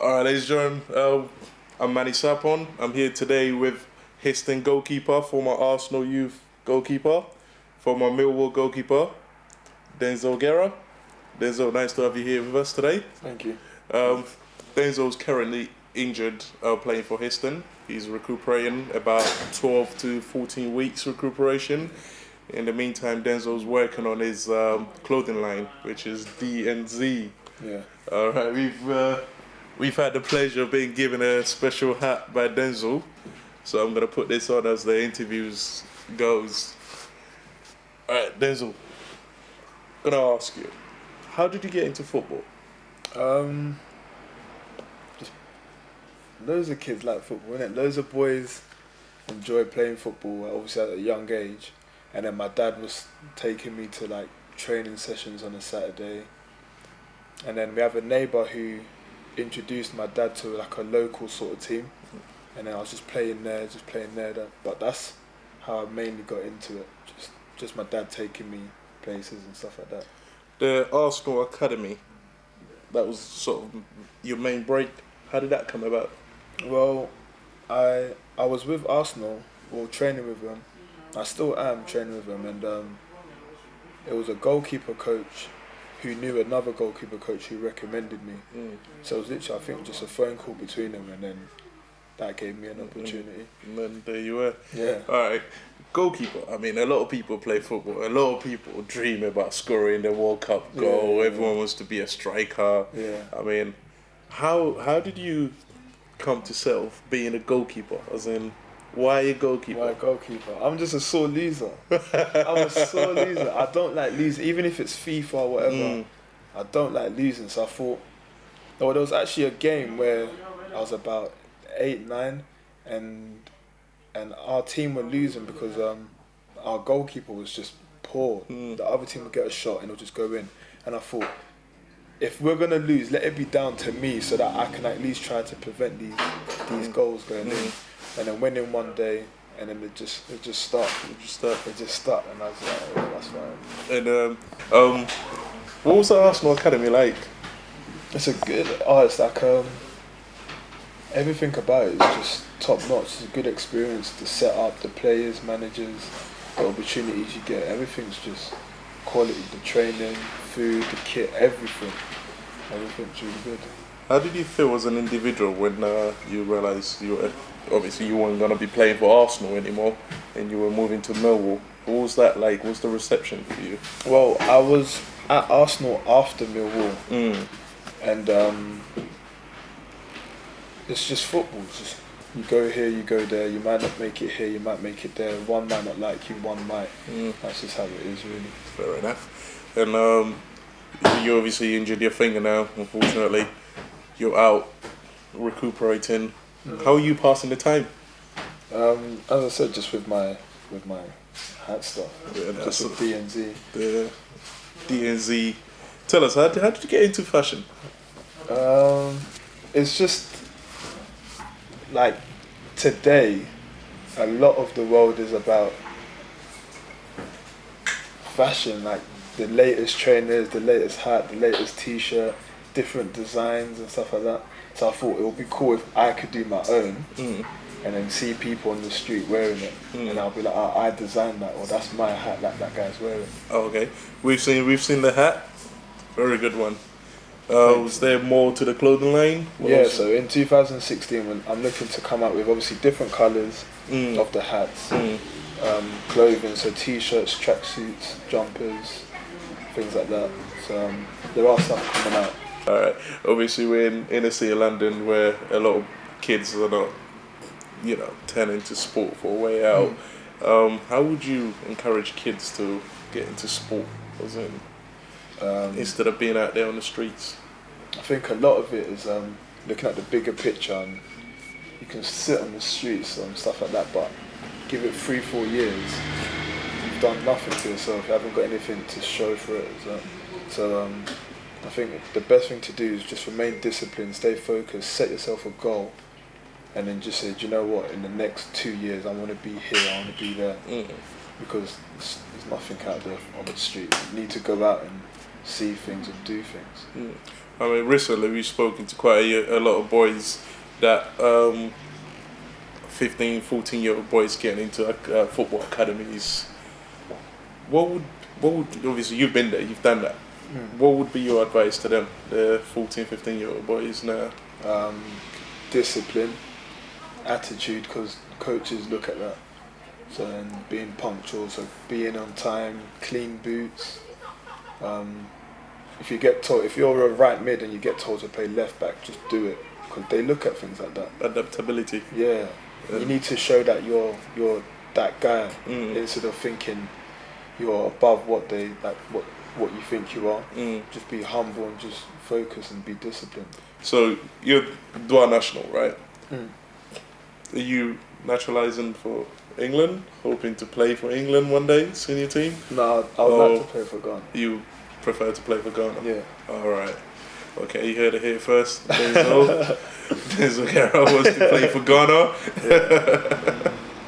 Alright, ladies and gentlemen, I'm Manny Sarpong. I'm here today with Histon goalkeeper, former Arsenal youth goalkeeper, former Millwall goalkeeper, Denzel Gerrar. Denzel, nice to have you here with us today. Thank you. Denzel's currently injured playing for Histon. He's recuperating, about 12 to 14 weeks recuperation. In the meantime, Denzel's working on his clothing line, which is DNZ. Yeah. Alright, we've had the pleasure of being given a special hat by Denzel. So I'm going to put this on as the interviews goes. Alright, Denzel, I'm going to ask you, how did you get into football? Just loads of kids like football, innit? Loads of boys enjoy playing football, obviously at a young age. And then my dad was taking me to like training sessions on a Saturday. And then we have a neighbour who introduced my dad to like a local sort of team. And then I was just playing there. But that's how I mainly got into it. Just my dad taking me places and stuff like that. The Arsenal Academy, that was sort of your main break. How did that come about? Well, I was with Arsenal, training with them. I still am training with them, and it was a goalkeeper coach who knew another goalkeeper coach who recommended me. So it was literally, I think, just a phone call between them, and then that gave me an opportunity. And then there you were. Yeah. Alright, goalkeeper. I mean, a lot of people play football. A lot of people dream about scoring the World Cup goal. Yeah. Everyone wants to be a striker. Yeah. I mean, how did you come to self being a goalkeeper? As in, why a goalkeeper? Why a goalkeeper? I'm just a sore loser. I don't like losing, even if it's FIFA or whatever. I don't like losing. So I thought, there was actually a game where I was about 8, 9, and our team were losing because our goalkeeper was just poor. The other team would get a shot and it'll just go in. And I thought, if we're gonna lose, let it be down to me so that I can at least try to prevent these goals going in. And then went in one day, and then it just stuck. It just stuck, and I was like, oh, that's fine. And what was the Arsenal Academy like? It's a good. It's like everything about it is just top notch. It's a good experience. The setup, the players, managers, the opportunities you get. Everything's just quality. The training, food, the kit, everything. Everything's really good. How did you feel as an individual when you realised you weren't going to be playing for Arsenal anymore and you were moving to Millwall? What was that like? What was the reception for you? Well, I was at Arsenal after Millwall, and it's just football. It's just, you go here, you go there. You might not make it here, you might make it there. One might not like you, one might. That's just how it is, really. Fair enough. And you obviously injured your finger now, unfortunately. You're out recuperating. How are you passing the time? As I said, just with my hat stuff. Yeah, just with DNZ. The DNZ. Tell us, how did you get into fashion? It's just like today, a lot of the world is about fashion, like the latest trainers, the latest hat, the latest t-shirt, different designs and stuff like that. So I thought it would be cool if I could do my own and then see people on the street wearing it, and I'll be like, oh, I designed that, or that's my hat that guy's wearing. Oh, okay, we've seen the hat. Very good one. Was there more to the clothing line? So in 2016, when I'm looking to come out with obviously different colours of the hats, clothing, so t-shirts, tracksuits, jumpers, things like that. So there are stuff coming out. Alright, obviously we're in inner city London where a lot of kids are not, turning to sport for a way out. How would you encourage kids to get into sport, as in, instead of being out there on the streets? I think a lot of it is looking at the bigger picture, and you can sit on the streets and stuff like that, but give it 3-4 years, you've done nothing to yourself, you haven't got anything to show for it. So I think the best thing to do is just remain disciplined, stay focused, set yourself a goal, and then just say, do you know what, in the next 2 years I want to be here, I want to be there. Because there's nothing out there on the street. You need to go out and see things and do things. I mean, recently we've spoken to quite a lot of boys that 15, 14-year-old boys getting into football academies. What would obviously you've been there, you've done that. What would be your advice to them, the 14, 15-year-old boys now? Discipline, attitude, because coaches look at that. So then being punctual, so being on time, clean boots. If you're a right mid and you get told to play left back, just do it, because they look at things like that. Adaptability. Yeah. You need to show that you're that guy instead of thinking you're above what you think you are. Just be humble and just focus and be disciplined. So you're dual national, right? Are you naturalising for England, hoping to play for England one day, senior team? No, I would like to play for Ghana. You prefer to play for Ghana? Yeah. All right. Okay, you heard it here first. Denzel Gerrar wants to play for Ghana. Yeah.